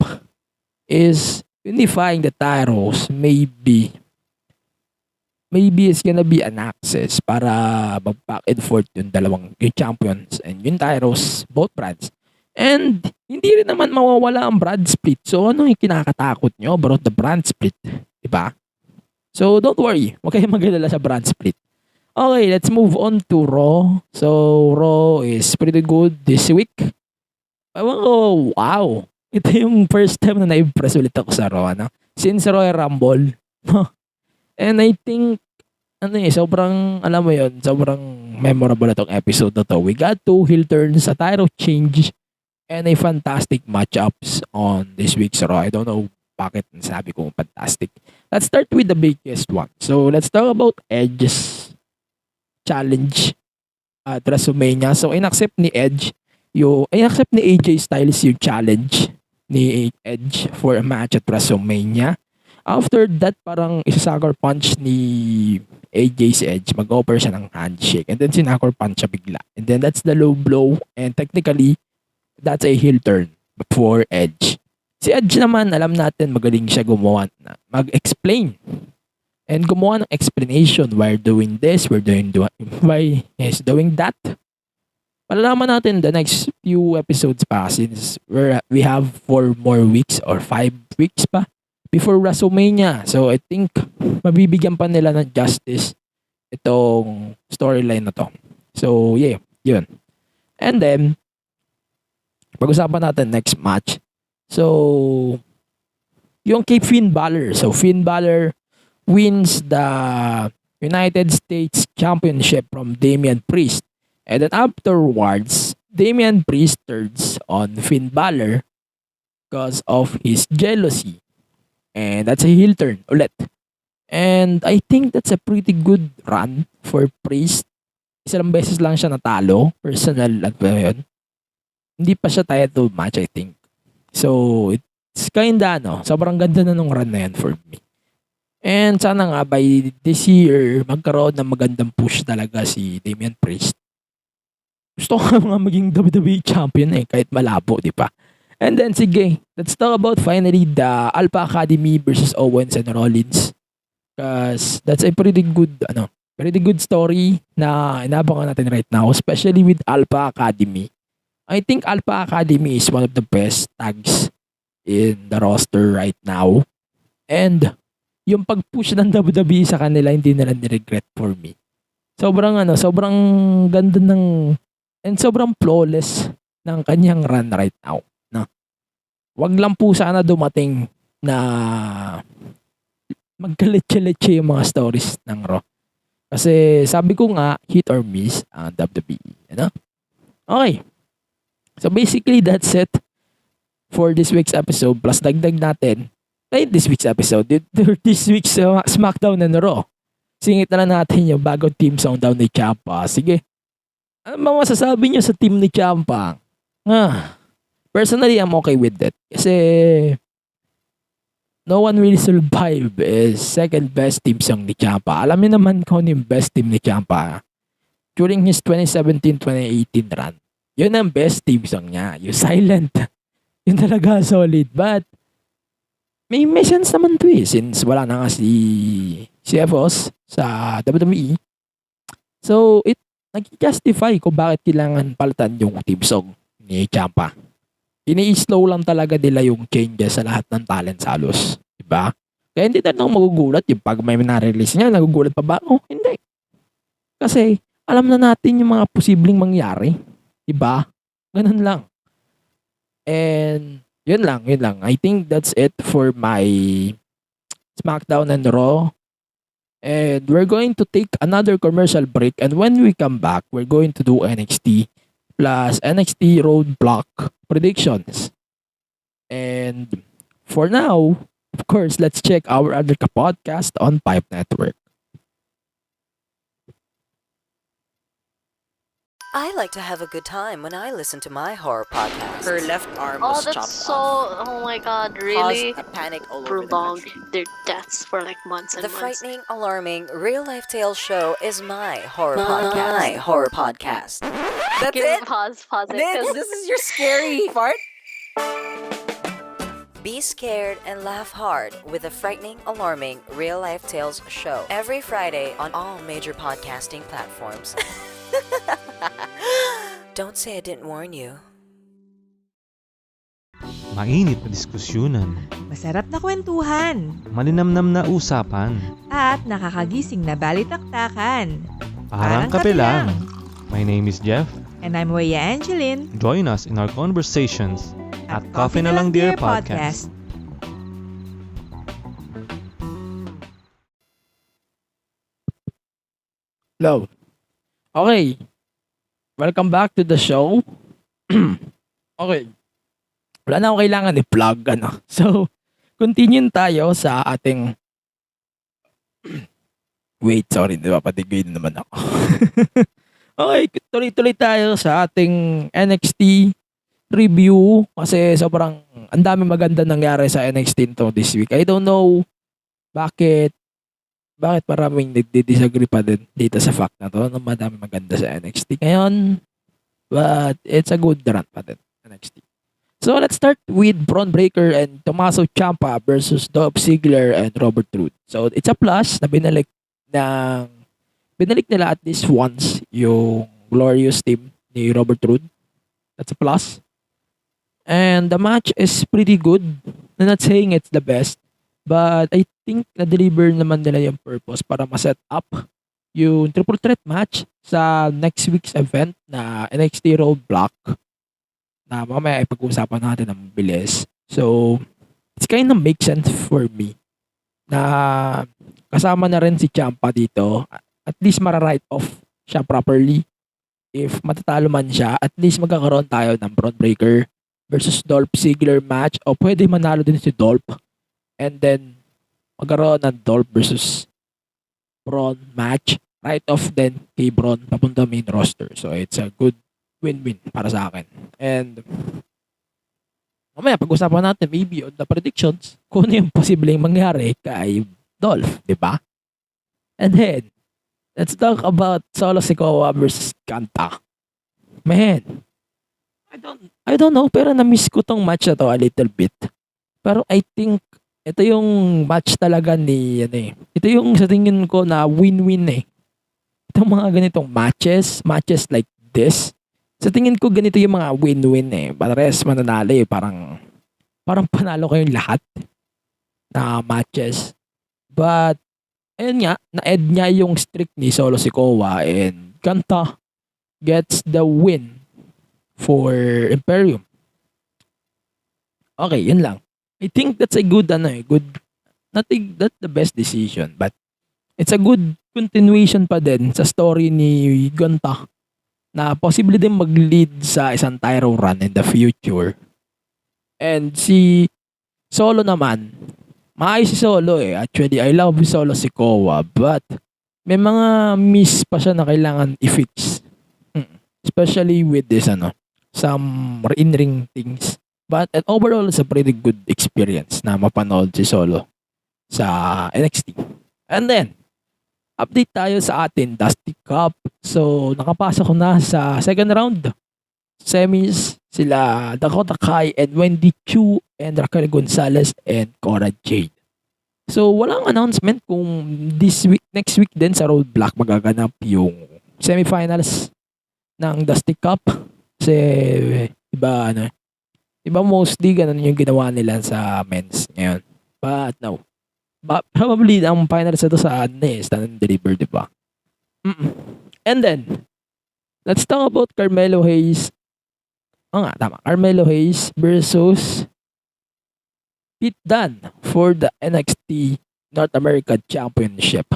is unifying the titles. Maybe it's gonna be an access para mag-back and forth yung champions and yung titles, both brands. And hindi rin naman mawawala ang brand split. So ano yung kinakatakot nyo about the brand split? Diba? So, don't worry. Huwag kayong mag-alala sa brand split. Okay, let's move on to Raw. So, Raw is pretty good this week. Ewan ko, wow. Ito yung first time na na-impress ulit ako sa Raw, since Royal Rumble. And I think, sobrang, alam mo yun, sobrang memorable na tong episode na to. We got 2 heel turns, a title change, and a fantastic matchups on this week's Raw. I don't know bakit nasabi ko fantastic. Let's start with the biggest one. So, let's talk about Edge's challenge at WrestleMania. So, inaccept ni AJ Styles yung challenge ni Edge for a match at WrestleMania. After that, parang isa-sucker punch ni AJ si Edge. Mag-offer siya ng handshake. And then, sinakor punch siya bigla. And then, that's the low blow. And technically, that's a heel turn for Edge. Si Edge naman, alam natin magaling siya gumawa na mag-explain and gumawa ng explanation why doing this, why he's doing that. Malalaman natin the next few episodes pa since we have 4 more weeks or 5 weeks pa before WrestleMania. So I think mabibigyan pa nila ng justice itong storyline na to. So yeah, yun. And then, pag-usapan natin next match. So, yung kay Finn Balor. So Finn Balor wins the United States Championship from Damian Priest. And then afterwards, Damian Priest turns on Finn Balor because of his jealousy. And that's a heel turn ulit. And I think that's a pretty good run for Priest. Isang beses lang siya natalo. Personal, yun. Hindi pa siya title match, I think. So, it's kinda, sobrang ganda na nung run na yan for me. And sana nga, by this year, magkaroon ng magandang push talaga si Damian Priest. Gusto ko nga maging WWE champion kahit malabo, di ba? And then, sige, let's talk about finally the Alpha Academy versus Owens and Rollins. Because that's a pretty good story na inabangan natin right now, especially with Alpha Academy. I think Alpha Academy is one of the best tags in the roster right now. And yung pag-push ng WWE sa kanila, hindi nila ni-regret for me. Sobrang ganda and sobrang flawless ng kanyang run right now. No? Wag lang po sana dumating na magkaletse-letse yung mga stories ng Raw. Kasi sabi ko nga, hit or miss ang WWE. Okay. So basically, that's it for this week's episode. Plus dagdag natin, this week's episode, this week's SmackDown and Raw. Singit na lang natin yung bagong team song daw ni Ciampa. Sige. Ano ba masasabi niyo sa team ni Ciampa? Personally, I'm okay with that. Kasi no one will survive is second best team song ni Ciampa. Alam niyo naman kung yung best team ni Ciampa during his 2017-2018 run. Yun ang best team song niya. Yung silent. Yun talaga solid. But may sense naman to since wala na nga si Evos sa WWE. So nag-justify kung bakit kailangan palitan yung team song ni Ciampa. Ini-slow lang talaga nila yung changes sa lahat ng talent halos. Diba? Kaya hindi na magugulat yung pag may na-release niya, nagugulat pa ba? Oh, hindi. Kasi alam na natin yung mga posibleng mangyari. Diba? Ganun lang. And yun lang. I think that's it for my SmackDown and Raw. And we're going to take another commercial break. And when we come back, we're going to do NXT plus NXT Roadblock predictions. And for now, of course, let's check our other podcast on Pipe Network. I like to have a good time when I listen to my horror podcast. Her left arm was that's chopped so. off. Oh my god, really? Caused a panic all over the Prolonged country. their deaths for like months and The months. frightening, alarming, real-life tales show is my horror podcast. My horror podcast. That's Give it? Pause it. This is your scary part? Be scared and laugh hard with the frightening, alarming, real-life tales show. Every Friday on all major podcasting platforms. Don't say I didn't warn you. Mainit na diskusyonan, Masarap na kwentuhan, malinamnam na usapan, at nakakagising na balitaktakan. parang kape lang. My name is Jeff. And I'm Waya Angeline. Join us in our conversations at Coffee na Lang Dear Podcast. Hello. Okay. Welcome back to the show. Okay. Wala na akong kailangan i-plug. So, continue tayo sa ating... Wait, sorry. Diba? Patigay na naman ako. Okay. Tuloy-tuloy tayo sa ating NXT review. Kasi sobrang... Ang dami maganda nangyari sa NXT this week. I don't know bakit maraming nagdi-disagree pa din dito sa fact na to na madami maganda sa NXT ngayon. But it's a good run pa din, NXT. So let's start with Braun Breaker and Tommaso Ciampa versus Dolph Ziggler and Robert Roode. So it's a plus na binalik nila at least once yung glorious team ni Robert Roode. That's a plus. And the match is pretty good. I'm not saying it's the best, but I think na-deliver naman nila yung purpose para ma-set up yung triple threat match sa next week's event na NXT Roadblock na mamaya ay pag-uusapan natin ng bilis. So, it's kind of makes sense for me na kasama na rin si Ciampa dito. At least mara-write off siya properly. If matatalo man siya, at least magkakaroon tayo ng Braun Breaker versus Dolph Ziggler match o pwede manalo din si Dolph. And then, magkaroon ng Dolph versus Braun match. Right off din kay Braun papunta main roster. So, it's a good win-win para sa akin. And mamaya pag-usapan natin maybe on the predictions kung ano yung posibleng mangyari kay Dolph, di ba? And then, let's talk about Solo Sikoa versus Kanta. Man, I don't know, pero na-miss ko tong match na to a little bit. Pero I think ito yung match talaga ni ito yung sa tingin ko na win-win eh. Itong mga ganitong matches like this. Sa tingin ko ganito yung mga win-win eh. Pares mananalo eh. Parang panalo kayong lahat na matches. But, ayun nga, na-add niya yung streak ni Solo Sikoa and Kanta gets the win for Imperium. Okay, yun lang. I think that's a good, nothing, that's the best decision. But, it's a good continuation pa din sa story ni Kanta na possibly din mag-lead sa isang title run in the future. And si Solo naman, maayos si Solo eh. Actually, I love Solo Sikoa, but may mga miss pa siya na kailangan i-fix. Especially with this, some in-ring things. But overall, it's a pretty good experience na mapanood si Solo sa NXT. And then, update tayo sa atin, Dusty Cup. So, nakapasok ko na sa second round. Semis, sila Dakota Kai and Wendy Chu and Raquel Gonzalez and Cora Jade. So, walang announcement kung next week din sa Roadblock magaganap yung semifinals ng Dusty Cup. Kasi, iba mostly ganun yung ginawa nila sa men's ngayon. But no. Probably ang finals ito sa stand and deliver, di ba? And then, let's talk about Carmelo Hayes. Tama. Carmelo Hayes versus Pete Dunne for the NXT North American Championship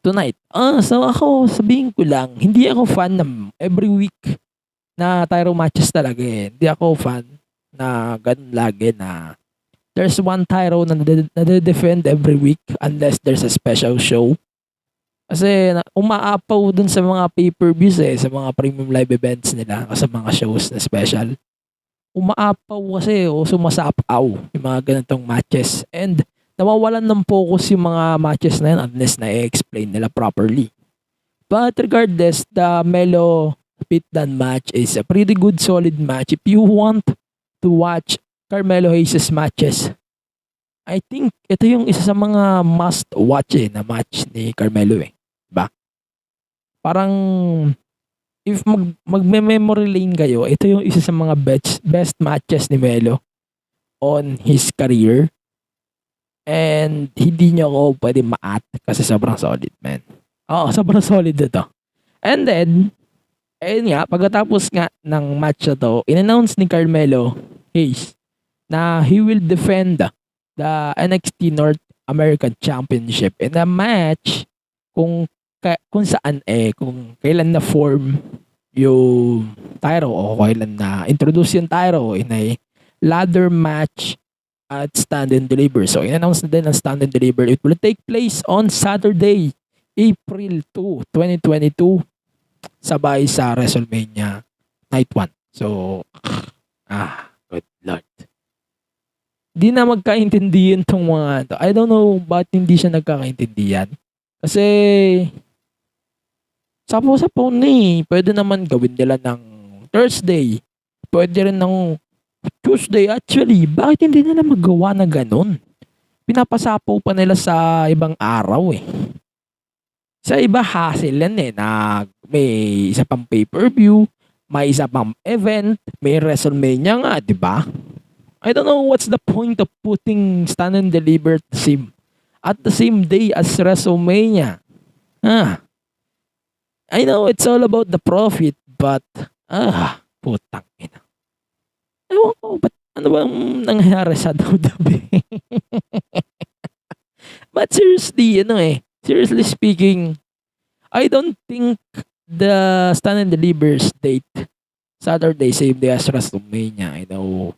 tonight. So ako, sabihin ko lang, hindi ako fan ng every week na title matches talaga eh. Hindi ako fan na ganun lagi na there's one title na nade-defend every week unless there's a special show. Kasi umaapaw dun sa mga pay-per-views eh, sa mga premium live events nila, sa mga shows na special. Umaapaw kasi o sumasapaw yung mga ganitong matches. And nawawalan ng focus yung mga matches na yun unless na-explain nila properly. But regardless, the Melo Pete Dunne match is a pretty good solid match. If you want to watch Carmelo Hayes' matches, I think ito yung isa sa mga must watch na match ni Carmelo eh. Diba? Parang if magme-memory lane kayo, ito yung isa sa mga best matches ni Melo on his career. And hindi nyo ako pwede ma-at kasi sobrang solid, man. Sobrang solid ito. And then, ayun nga, pagkatapos nga ng match na to, in-announce ni Carmelo Hayes na he will defend the NXT North American Championship in a match kung saan kung kailan na form yung title o kailan na introduce yung title in a ladder match at Stand and Deliver. So, in-announce na din ang Stand and Deliver. It will take place on Saturday, April 2, 2022 sabay sa WrestleMania Night 1. So, good Lord. Di na magkaintindihan tong mga to. I don't know ba't hindi siya nagkakaintindihan. Kasi sapaw-sapaw na eh. Pwede naman gawin nila ng Thursday. Pwede rin ng Tuesday, actually, bakit hindi nila magawa na ganun? Pinapasapaw pa nila sa ibang araw eh. Sa iba, hassle yan eh, na may isa pang pay-per-view, may isa pang event, may WrestleMania nga, di ba? I don't know what's the point of putting Stand and Deliver at the same day as WrestleMania. I know it's all about the profit, but putang ina. Ewan ko, ano bang nangyari sa WWE? But seriously speaking, I don't think the Stand and Deliver's date, Saturday, same day as WrestleMania, I know,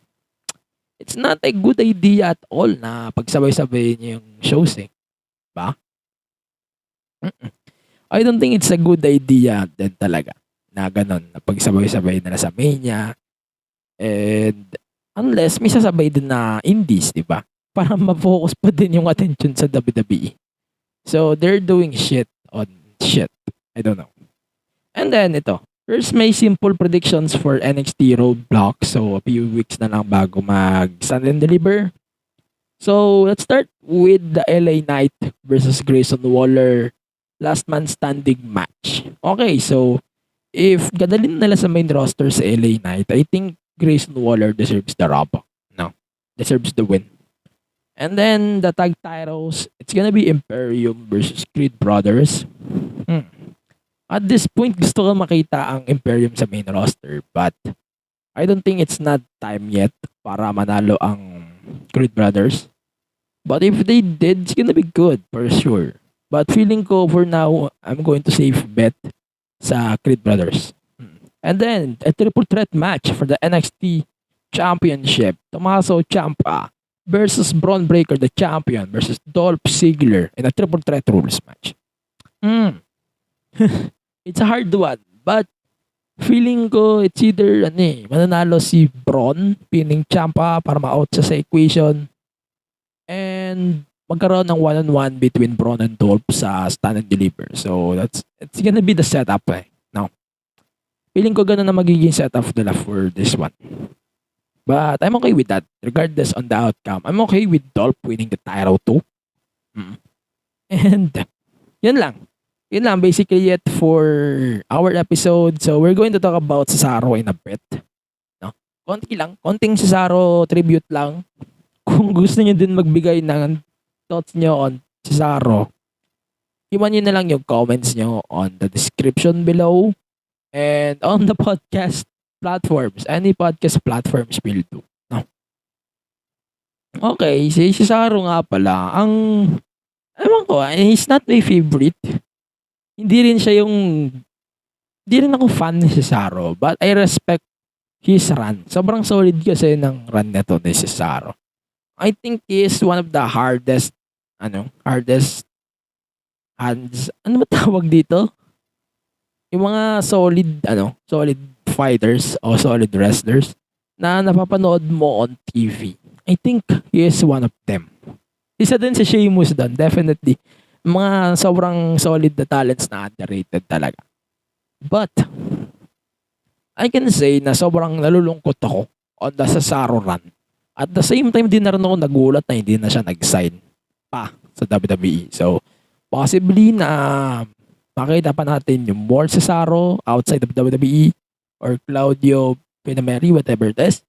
it's not a good idea at all na pagsabay-sabay niyo yung shows eh. Ba? I don't think it's a good idea din talaga na ganun, na pagsabay-sabay nila sa Mania. And unless may sasabay din na indies, di ba? Para ma-focus pa din yung attention sa WWE. So, they're doing shit on shit. I don't know. And then, ito. First, may simple predictions for NXT Roadblock. So, a few weeks na lang bago mag-Stand and Deliver. So, let's start with the LA Knight versus Grayson Waller last man standing match. Okay, so, if gadalin nila sa main roster sa LA Knight, I think Grayson Waller deserves the rub. No, deserves the win. And then, the tag titles, it's gonna be Imperium versus Creed Brothers. At this point, gusto ko makita ang Imperium sa main roster. But, I don't think it's not time yet para manalo ang Creed Brothers. But if they did, it's gonna be good, for sure. But feeling ko, for now, I'm going to save bet sa Creed Brothers. And then, a triple threat match for the NXT Championship. Tommaso Ciampa versus Braun Breaker, the champion, versus Dolph Ziggler in a triple threat rules match. It's a hard one, but feeling ko it's either mananalo si Braun, pinning Ciampa para ma-out siya sa equation, and magkaroon ng one-on-one between Braun and Dolph sa Stand and Deliver. So it's gonna be the setup now. Feeling ko ganun na magiging setup nila for this one. But I'm okay with that. Regardless on the outcome, I'm okay with Dolph winning the title too. And yun lang. Yun lang basically it for our episode. So we're going to talk about Cesaro in a bit. No? Konti lang. Konting Cesaro tribute lang. Kung gusto niyo din magbigay ng thoughts niyo on Cesaro, iwan niyo na lang yung comments niyo on the description below and on the podcast platforms. Any podcast platforms will do. No? Okay, si Cesaro nga pala, ewan ko, he's not my favorite. Hindi rin ako fan ni Cesaro, but I respect his run. Sobrang solid kasi ng run nito ni Cesaro. I think he is one of the hardest hands, ano ba tawag dito? Yung mga solid fighters o solid wrestlers na napapanood mo on TV. I think he is one of them. Isa din si Sheamus doon, definitely. Mga sobrang solid na talents na underrated talaga. But, I can say na sobrang nalulungkot ako on the Cesaro run. At the same time, din na rin ako nagulat na hindi na siya nag-sign pa sa WWE. So, possibly na makita pa natin yung more Cesaro outside of WWE or Claudio Pinameri, whatever it is.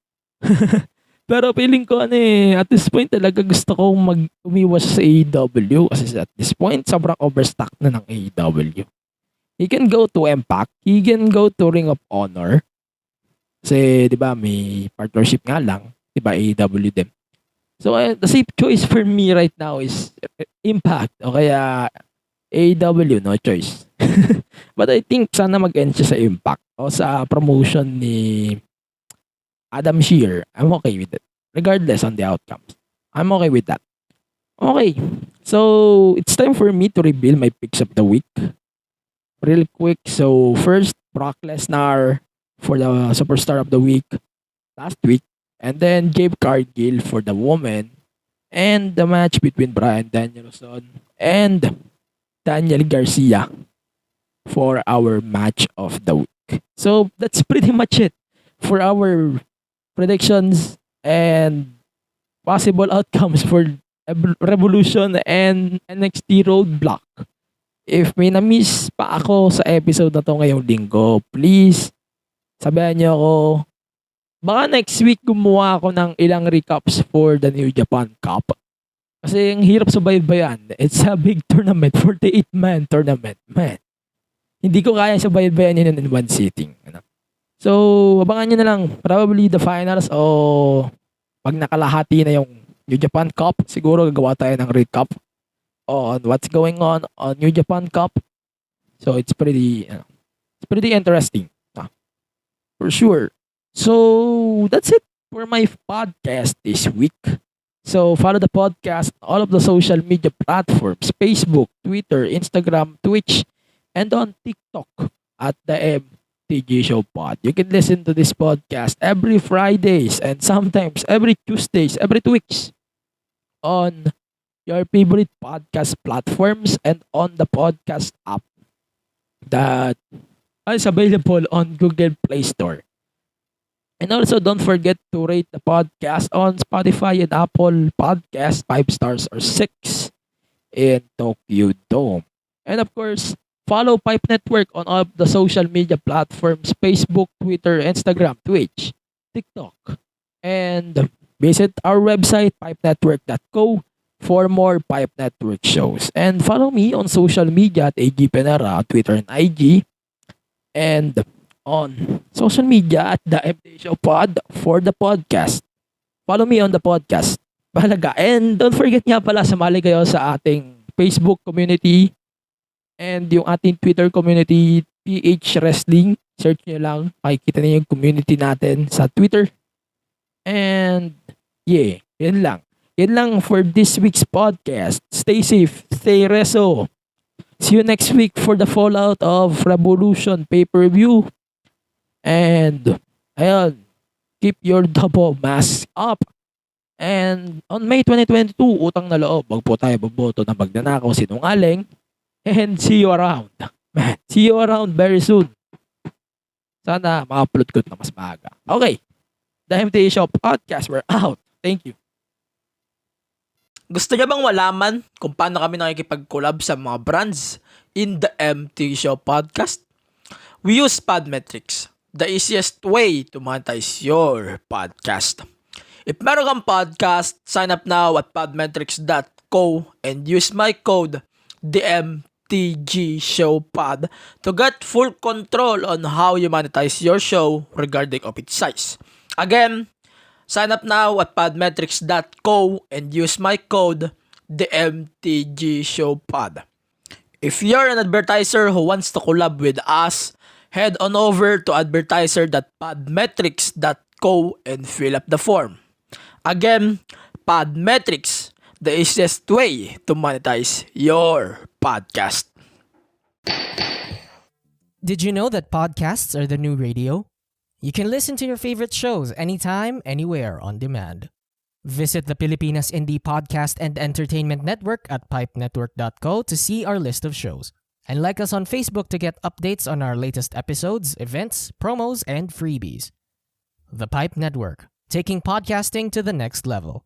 Pero feeling ko at this point talaga gusto kong umiwas sa AEW kasi at this point sobrang overstock na ng AEW. He can go to Impact, he can go to Ring of Honor. Kasi 'di ba may partnership nga lang, 'di ba AEW din. So the safe choice for me right now is Impact o kaya AEW, no choice. But I think sana mag-end siya sa Impact o sa promotion ni Adam Shearer. I'm okay with it. Regardless on the outcomes. I'm okay with that. Okay. So, it's time for me to reveal my picks of the week. Real quick. So, first, Brock Lesnar for the Superstar of the Week last week. And then, Jade Cargill for the woman. And the match between Bryan Danielson and Daniel Garcia for our match of the week. So, that's pretty much it for our predictions and possible outcomes for Revolution and NXT Roadblock. If may na-miss pa ako sa episode na to ngayong linggo, please, sabihan niyo ako. Baka next week gumawa ako ng ilang recaps for the New Japan Cup. Kasi ang hirap subaybayan. It's a big tournament, 48-man tournament. Man, hindi ko kaya subaybayan yun in one sitting. So, abangan nyo na lang. Probably the finals o pag nakalahati na yung New Japan Cup, siguro gagawa tayo ng recap on what's going on New Japan Cup. So, it's pretty interesting. For sure. So, that's it for my podcast this week. So, follow the podcast on all of the social media platforms, Facebook, Twitter, Instagram, Twitch, and on TikTok at the MTG Show Pod. You can listen to this podcast every Fridays and sometimes every Tuesdays, every 2 weeks on your favorite podcast platforms and on the podcast app that is available on Google Play Store. And also, don't forget to rate the podcast on Spotify and Apple Podcast 5 stars or 6 in Tokyo Dome. And of course, follow Pipe Network on all of the social media platforms, Facebook, Twitter, Instagram, Twitch, TikTok. And visit our website, pipenetwork.co, for more Pipe Network shows. And follow me on social media at AG Penera, Twitter and IG. And on social media at the MTG Show Pod for the podcast. Follow me on the podcast. Bahalaga. And don't forget nga pala, sumali kayo sa ating Facebook community and yung ating Twitter community, PH Wrestling. Search nyo lang. Makikita niyo yung community natin sa Twitter. And yeah, yun lang. Yun lang for this week's podcast. Stay safe. Stay reso. See you next week for the fallout of Revolution pay-per-view. And, ayun, keep your double mask up. And on May 2022, utang na loob, wag po tayo boboto na magnanakaw, sinungaling. And see you around. Man, see you around very soon. Sana ma-upload ko na mas maaga. Okay, the MTG Show Podcast, we're out. Thank you. Gusto niya bang malaman kung paano kami nakikipag-collab sa mga brands in the MTG Show Podcast? We use Podmetrics, the easiest way to monetize your podcast. If meron kang podcast, sign up now at podmetrics.co and use my code THEMTGSHOWPOD to get full control on how you monetize your show regarding of its size. Again, sign up now at podmetrics.co and use my code THEMTGSHOWPOD. If you're an advertiser who wants to collab with us, head on over to advertiser.podmetrics.co and fill up the form. Again, Podmetrics, the easiest way to monetize your podcast. Did you know that podcasts are the new radio? You can listen to your favorite shows anytime, anywhere on demand. Visit the Pilipinas Indie Podcast and Entertainment Network at pipenetwork.co to see our list of shows. And like us on Facebook to get updates on our latest episodes, events, promos, and freebies. The Pipe Network, taking podcasting to the next level.